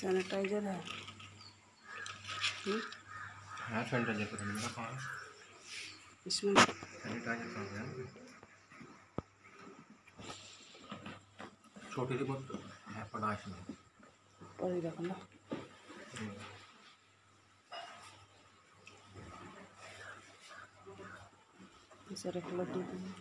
Sanitiser है। हाँ sanitiser तो नहीं रखा है इसमें। सैनिटाइजर कहाँ गया? छोटी सी बोतल है पड़ा इसमें और ही रखना। इसे रख लो टीपी में।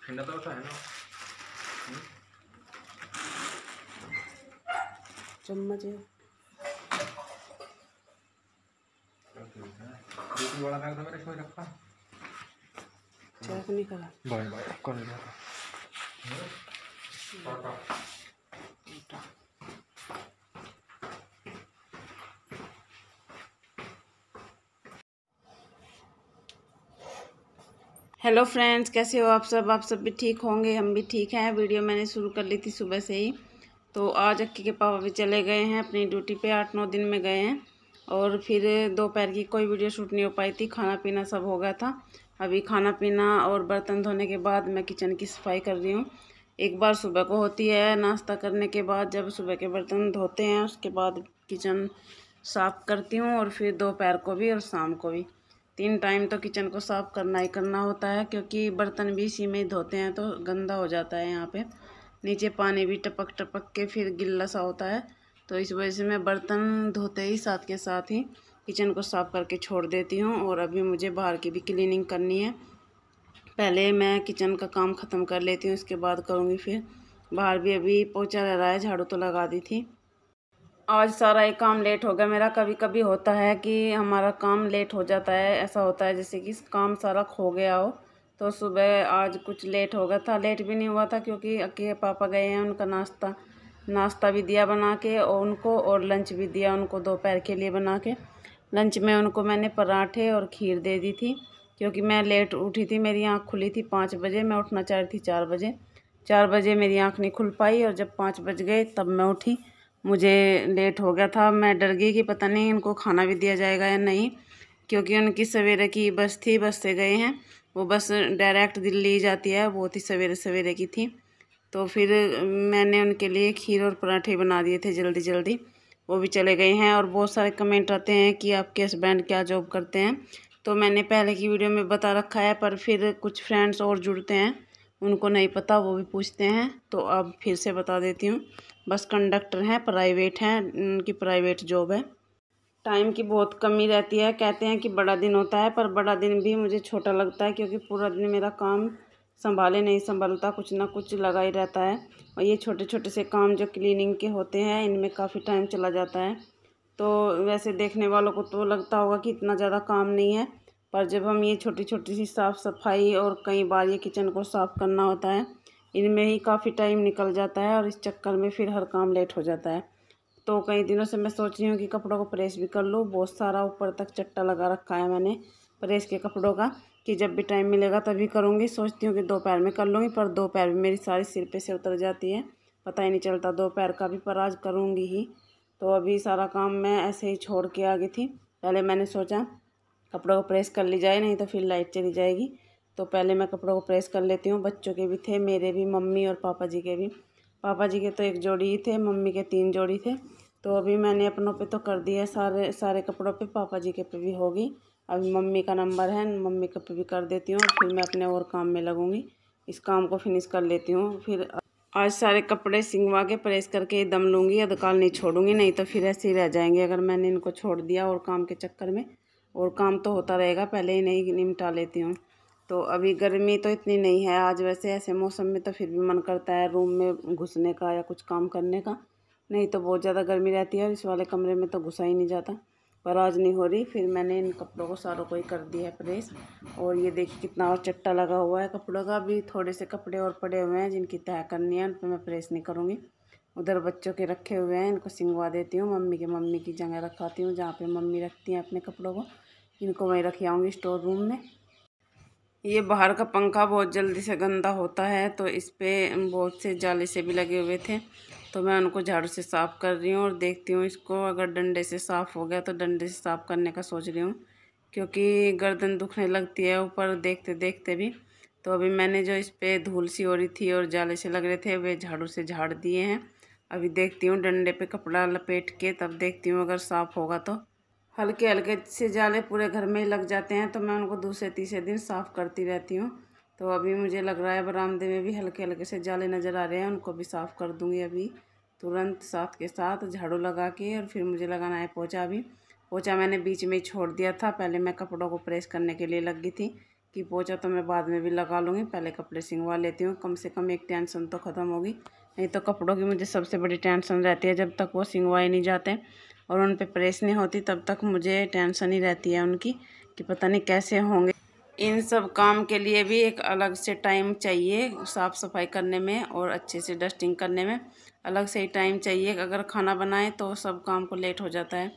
ठंडा तो है ना। चम्मच है। वाला बैग था मेरे इसमें रखा। चेक नहीं करा। बाय बाय कौन है? हेलो फ्रेंड्स, कैसे हो आप सब भी ठीक होंगे। हम भी ठीक हैं। वीडियो मैंने शुरू कर ली थी सुबह से ही। तो आज अक्की के पापा भी चले गए हैं अपनी ड्यूटी पे, 8-9 दिन में गए हैं। और फिर दोपहर की कोई वीडियो शूट नहीं हो पाई थी। खाना पीना सब हो गया था। अभी खाना पीना और बर्तन धोने के बाद मैं किचन की सफाई कर रही हूँ। एक बार सुबह को होती है नाश्ता करने के बाद, जब सुबह के बर्तन धोते हैं उसके बाद किचन साफ़ करती हूँ। और फिर दोपहर को भी और शाम को भी 3 टाइम तो किचन को साफ़ करना ही करना होता है, क्योंकि बर्तन भी इसी में धोते हैं तो गंदा हो जाता है। यहाँ पे नीचे पानी भी टपक टपक के फिर गिल्ला सा होता है। तो इस वजह से मैं बर्तन धोते ही साथ के साथ ही किचन को साफ़ करके छोड़ देती हूँ। और अभी मुझे बाहर की भी क्लीनिंग करनी है। पहले मैं किचन का काम ख़त्म कर लेती हूँ, उसके बाद करूँगी। फिर बाहर भी अभी पोछा रह रहा है, झाड़ू तो लगा दी थी। आज सारा एक काम लेट हो गया मेरा। कभी कभी होता है कि हमारा काम लेट हो जाता है। ऐसा होता है जैसे कि काम सारा खो गया हो। तो सुबह आज कुछ लेट हो गया था। लेट भी नहीं हुआ था क्योंकि अक्की के पापा गए हैं। उनका नाश्ता भी दिया बना के और उनको, और लंच भी दिया उनको दोपहर के लिए बना के। लंच में उनको मैंने पराठे और खीर दे दी थी, क्योंकि मैं लेट उठी थी। मेरी आँख खुली थी 5 बजे। मैं उठना चाह रही थी 4 बजे। 4 बजे मेरी आँख नहीं खुल पाई और जब 5 बज गए तब मैं उठी। मुझे लेट हो गया था। मैं डर गई कि पता नहीं इनको खाना भी दिया जाएगा या नहीं, क्योंकि उनकी सवेरे की बस थी। बस से गए हैं। वो बस डायरेक्ट दिल्ली जाती है, बहुत ही सवेरे सवेरे की थी। तो फिर मैंने उनके लिए खीर और पराठे बना दिए थे जल्दी जल्दी। वो भी चले गए हैं। और बहुत सारे कमेंट आते हैं कि आपके हस्बैंड क्या जॉब करते हैं। तो मैंने पहले की वीडियो में बता रखा है, पर फिर कुछ फ्रेंड्स और जुड़ते हैं, उनको नहीं पता, वो भी पूछते हैं। तो अब फिर से बता देती हूँ। बस कंडक्टर हैं, प्राइवेट हैं, उनकी प्राइवेट जॉब है। टाइम की बहुत कमी रहती है। कहते हैं कि बड़ा दिन होता है, पर बड़ा दिन भी मुझे छोटा लगता है, क्योंकि पूरा दिन मेरा काम संभाले नहीं संभलता, कुछ ना कुछ लगा ही रहता है। और ये छोटे छोटे से काम जो क्लीनिंग के होते हैं, इनमें काफ़ी टाइम चला जाता है। तो वैसे देखने वालों को तो लगता होगा कि इतना ज़्यादा काम नहीं है, पर जब हम ये छोटी छोटी सी साफ़ सफाई और कई बार ये किचन को साफ़ करना होता है, इनमें ही काफ़ी टाइम निकल जाता है। और इस चक्कर में फिर हर काम लेट हो जाता है। तो कई दिनों से मैं सोच रही हूँ कि कपड़ों को प्रेस भी कर लूँ। बहुत सारा ऊपर तक चट्टा लगा रखा है मैंने प्रेस के कपड़ों का, कि जब भी टाइम मिलेगा तभी करूँगी। सोचती हूँ कि दोपहर में कर लूँगी, पर दोपहर में मेरी सारी सिर पे से उतर जाती है, पता ही नहीं चलता दोपहर का भी। पर आज करूँगी ही। तो अभी सारा काम मैं ऐसे ही छोड़ के आ गई थी। पहले मैंने सोचा कपड़ों को प्रेस कर ली जाए, नहीं तो फिर लाइट चली जाएगी। तो पहले मैं कपड़ों को प्रेस कर लेती हूँ। बच्चों के भी थे, मेरे भी, मम्मी और पापा जी के भी। पापा जी के तो 1 जोड़ी ही थे, मम्मी के 3 जोड़ी थे। तो अभी मैंने अपनों पे तो कर दिया सारे कपड़ों पे, पापा जी के पे भी होगी। अभी मम्मी का नंबर है, मम्मी के पे भी कर देती हूँ। फिर मैं अपने और काम में लगूँगी। इस काम को फिनिश कर लेती हूँ। फिर आज सारे कपड़े सिंगवा के प्रेस करके दम लूँगी, अधकाल नहीं छोड़ूंगी, नहीं तो फिर ऐसे ही रह जाएंगे अगर मैंने इनको छोड़ दिया और काम के चक्कर में। और काम तो होता रहेगा, पहले ही नहीं निपटा लेती हूँ। तो अभी गर्मी तो इतनी नहीं है आज। वैसे ऐसे मौसम में तो फिर भी मन करता है रूम में घुसने का या कुछ काम करने का, नहीं तो बहुत ज़्यादा गर्मी रहती है और इस वाले कमरे में तो घुसा ही नहीं जाता। पर आज नहीं हो रही। फिर मैंने इन कपड़ों को सारों को ही कर दिया है प्रेस। और ये देखिए कितना और चट्टा लगा हुआ है कपड़ों का। अभी थोड़े से कपड़े और पड़े हुए हैं जिनकी तह करनी है, उन पर मैं प्रेस नहीं करूँगी। उधर बच्चों के रखे हुए हैं, इनको सिंगवा देती हूँ। मम्मी की जगह रखाती हूँ, जहाँ पे मम्मी रखती हैं अपने कपड़ों को, इनको वहीं रख आऊँगी स्टोर रूम में। ये बाहर का पंखा बहुत जल्दी से गंदा होता है, तो इस पे बहुत से जाले से भी लगे हुए थे। तो मैं उनको झाड़ू से साफ़ कर रही हूँ और देखती हूँ इसको। अगर डंडे से साफ़ हो गया तो डंडे से साफ़ करने का सोच रही हूँ, क्योंकि गर्दन दुखने लगती है ऊपर देखते देखते भी। तो अभी मैंने जो इस पे धूल सी हो रही थी और जाले से लग रहे थे वे झाड़ू से झाड़ दिए हैं। अभी देखती हूँ डंडे पे कपड़ा लपेट के, तब देखती हूँ अगर साफ़ होगा तो। हल्के हल्के से जाले पूरे घर में ही लग जाते हैं तो मैं उनको दूसरे तीसरे दिन साफ़ करती रहती हूँ। तो अभी मुझे लग रहा है बरामदे में भी हल्के हल्के से जाले नज़र आ रहे हैं, उनको भी साफ़ कर दूँगी अभी तुरंत साथ के साथ झाड़ू लगा के। और फिर मुझे लगाना है पोछा। भी पोछा मैंने बीच में ही छोड़ दिया था, पहले मैं कपड़ों को प्रेस करने के लिए लगी थी कि पोछा तो मैं बाद में भी लगा लूँगी, पहले कपड़े सिंगवा लेती हूँ, कम से कम एक टेंशन तो ख़त्म होगी। नहीं तो कपड़ों की मुझे सबसे बड़ी टेंशन रहती है, जब तक वो सिंगवाए नहीं जाते और उन पे प्रेस नहीं होती तब तक मुझे टेंशन ही रहती है उनकी कि पता नहीं कैसे होंगे। इन सब काम के लिए भी एक अलग से टाइम चाहिए, साफ़ सफाई करने में और अच्छे से डस्टिंग करने में अलग से ही टाइम चाहिए। अगर खाना बनाए तो सब काम को लेट हो जाता है।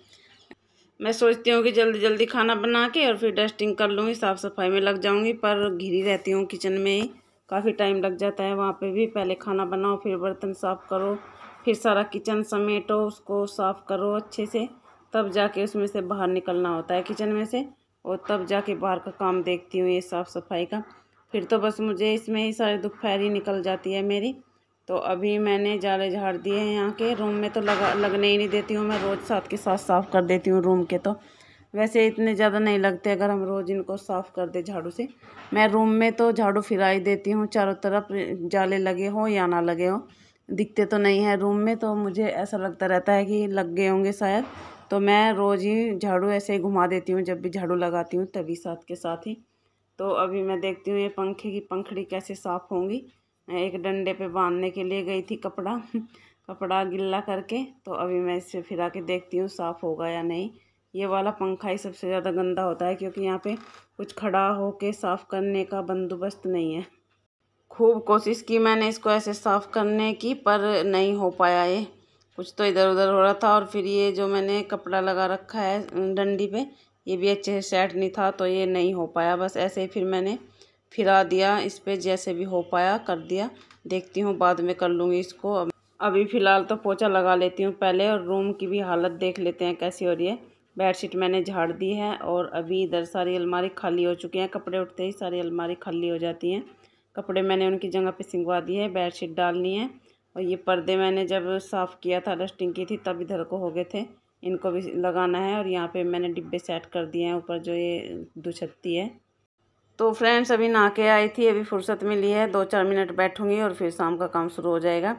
मैं सोचती हूँ कि जल्दी जल्दी खाना बना के और फिर डस्टिंग कर लूँगी, साफ़ सफाई में लग जाऊँगी, पर घिरी रहती हूँ किचन में ही, काफ़ी टाइम लग जाता है वहाँ पे भी। पहले खाना बनाओ, फिर बर्तन साफ़ करो, फिर सारा किचन समेटो, उसको साफ़ करो अच्छे से, तब जाके उसमें से बाहर निकलना होता है किचन में से, और तब जाके बाहर का काम देखती हूँ ये साफ़ सफाई का। फिर तो बस मुझे इसमें ही सारी दोपहरी निकल जाती है मेरी। तो अभी मैंने जाले झाड़ दिए हैं यहाँ के। रूम में तो लगने ही नहीं देती हूँ मैं, रोज़ साथ के साथ साफ़ कर देती हूँ रूम के। तो वैसे इतने ज़्यादा नहीं लगते अगर हम रोज़ इनको साफ़ कर दे झाड़ू से। मैं रूम में तो झाड़ू फिरा ही देती हूँ, चारों तरफ जाले लगे हो या ना लगे हो, दिखते तो नहीं है रूम में, तो मुझे ऐसा लगता रहता है कि लग गए होंगे शायद। तो मैं रोज़ ही झाड़ू ऐसे ही घुमा देती हूँ, जब भी झाड़ू लगाती हूँ तभी साथ के साथ ही। तो अभी मैं देखती हूँ ये पंखे की पंखड़ी कैसे साफ़ होंगी। मैं एक डंडे पे बांधने के लिए गई थी कपड़ा कपड़ा गिल्ला करके, तो अभी मैं इसे फिरा के देखती हूँ साफ़ होगा या नहीं। ये वाला पंखा ही सबसे ज़्यादा गंदा होता है, क्योंकि यहाँ पे कुछ खड़ा होके साफ़ करने का बंदोबस्त नहीं है। खूब कोशिश की मैंने इसको ऐसे साफ़ करने की, पर नहीं हो पाया ये, कुछ तो इधर उधर हो रहा था। और फिर ये जो मैंने कपड़ा लगा रखा है डंडी पे, ये भी अच्छे से सेट नहीं था, तो ये नहीं हो पाया। बस ऐसे ही फिर मैंने फिरा दिया इस पे, जैसे भी हो पाया कर दिया। देखती हूँ बाद में कर लूँगी इसको। अभी फ़िलहाल तो पोछा लगा लेती हूँ पहले, और रूम की भी हालत देख लेते हैं कैसी हो रही है। बेडशीट मैंने झाड़ दी है, और अभी इधर सारी अलमारी खाली हो चुकी हैं, कपड़े उठते ही सारी अलमारी खाली हो जाती हैं। कपड़े मैंने उनकी जगह पे सिंगवा दिए है, बेडशीट डालनी है। और ये पर्दे मैंने जब साफ़ किया था, डस्टिंग की थी, तब इधर को हो गए थे, इनको भी लगाना है। और यहाँ पे मैंने डिब्बे सेट कर दिए हैं ऊपर, जो ये दुछत्ती है। तो फ्रेंड्स अभी नहा के आई थी, अभी फुर्सत मिली है, 2-4 मिनट बैठूंगी और फिर शाम का काम शुरू हो जाएगा।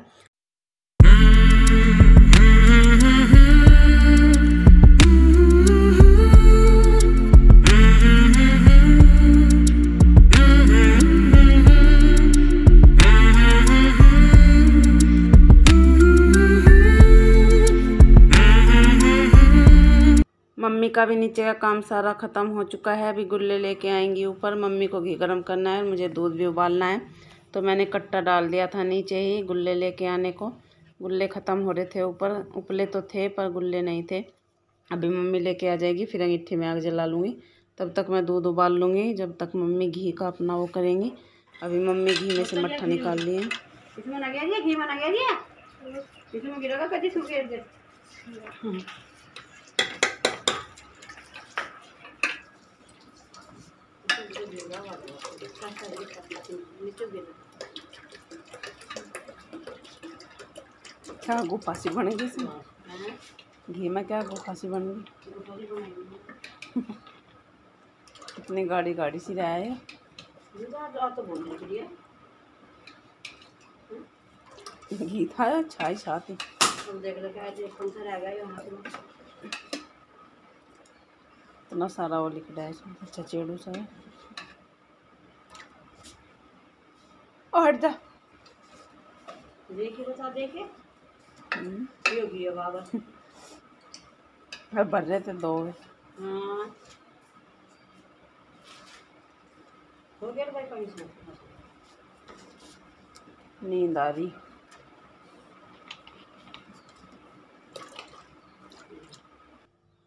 मम्मी का भी नीचे का काम सारा ख़त्म हो चुका है। अभी गुल्ले लेके आएंगी ऊपर, मम्मी को घी गरम करना है, मुझे दूध भी उबालना है। तो मैंने कट्टा डाल दिया था नीचे ही गुल्ले लेके आने को। गुल्ले ख़त्म हो रहे थे ऊपर, उपले तो थे पर गुल्ले नहीं थे। अभी मम्मी लेके आ जाएगी, फिर अंगीठी में आग जला लूँगी। तब तक मैं दूध उबाल लूँगी, जब तक मम्मी घी का अपना वो करेंगी। अभी मम्मी घी में से मट्ठा निकाल लिए हैं। क्या गुफासी बनेगी इसमें? घी में क्या गुफासी बनेगी? कितनी गाड़ी गाड़ी सी रहा है। घी था छाई छाती इतना सारा वो लिख रहा है इसमें। अच्छा चेड़ू सा है। और हट जा, भर रहे थे 2। नींद आ रही।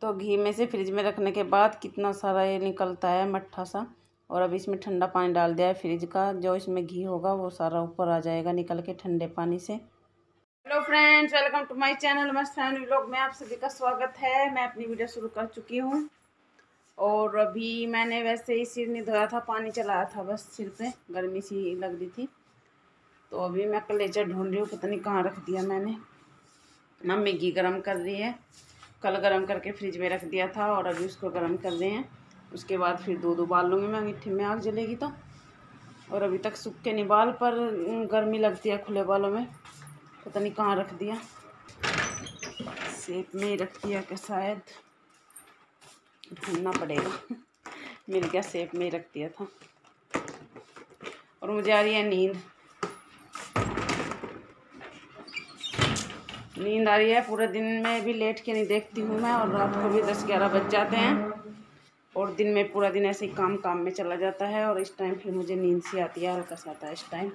तो घी में से फ्रिज में रखने के बाद कितना सारा ये निकलता है मट्ठा सा। और अब इसमें ठंडा पानी डाल दिया है फ्रिज का, जो इसमें घी होगा वो सारा ऊपर आ जाएगा निकल के ठंडे पानी से। Hello friends, welcome to my channel मस्त फैमिली व्लॉग में आप सभी का स्वागत है। मैं अपनी वीडियो शुरू कर चुकी हूँ और अभी मैंने वैसे ही सिर नहीं धोया था, पानी चलाया था बस सिर पे, गर्मी सी लग रही थी। तो अभी मैं कलेजा ढूंढ रही हूँ, पता नहीं कहाँ रख दिया मैंने। मम्मी घी गरम कर रही है, कल गरम करके फ्रिज में रख दिया था और अभी उसको गरम कर रहे हैं। उसके बाद फिर दूध उबाल लूँगी मैं, अंगीठी में आग जलेगी तो। और अभी तक सूखे नहीं बाल, पर गर्मी लगती है खुले बालों में, पता नहीं कहाँ रख दिया, सेप में ही रख दिया क्या, शायद ढूंढना पड़ेगा। मिल गया, सेप में ही रख दिया था। और मुझे आ रही है नींद आ रही है। पूरे दिन में भी लेट के नहीं देखती हूँ मैं, और रात को भी 10-11 बज जाते हैं, और दिन में पूरा दिन ऐसे ही काम में चला जाता है। और इस टाइम फिर मुझे नींद सी आती है, हल्का सा आता है इस टाइम।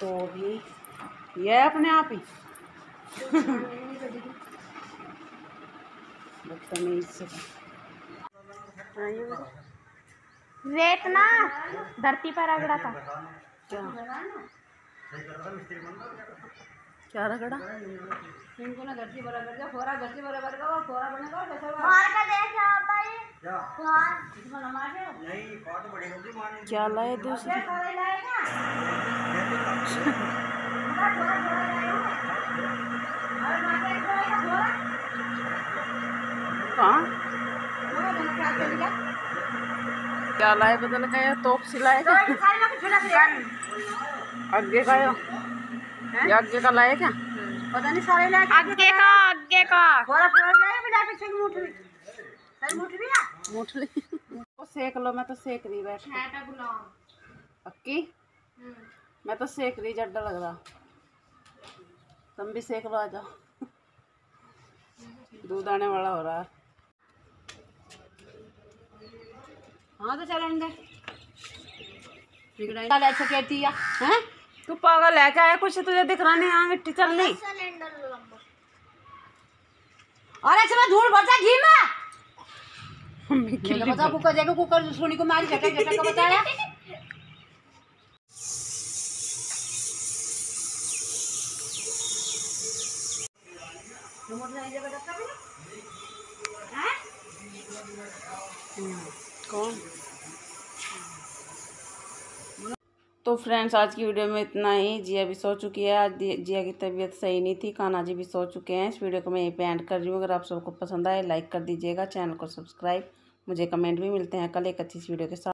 तो अभी यह अपने आप ही बदतमीज से रेत ना धरती पर रगड़ा था। क्या रगड़ा? इनको ना धरती पर रगड़, फोरा धरती पर रगड़ का फोरा बनेगा कैसे मार का देख आता है क्या मार मार नहीं काट बड़ी होगी मार क्या लाए दूसरे लाएगा कहाँ क्या लाए? बदल गया, तोप सिलाएगा आगे का या आगे का लाए क्या? पता नहीं सारे लाए आगे का थोड़ा थोड़ा जाए बिना पीछे की मुठली सही मुठली ना मुठली वो सेक लो, मैं तो सेक रही बैठ छाटा गुलाम पक्की। मैं तो सेक रही, जड्डा लग रहा, तुम भी सेक लो, आ जाओ। दूध आने वाला हो रहा है। हाँ तो चलेंगे बिगड़ा अच्छा कहती है हैं? तू पागल है क्या? है कुछ तुझे दिख रहा नहीं? यहाँ मिट्टी चल नहीं। अरे चलो धूल भरता घी में बता कुकर जगह कुकर सोनी को मारी झटक झटक का बताया कौन? तो फ्रेंड्स, आज की वीडियो में इतना ही। जिया भी सो चुकी है, आज जिया की तबीयत सही नहीं थी, कान्हा जी भी सो चुके हैं। इस वीडियो को मैं यहीं पे एंड कर रही हूँ। अगर आप सबको पसंद आए लाइक कर दीजिएगा, चैनल को सब्सक्राइब, मुझे कमेंट भी मिलते हैं कल एक अच्छी सी वीडियो के साथ।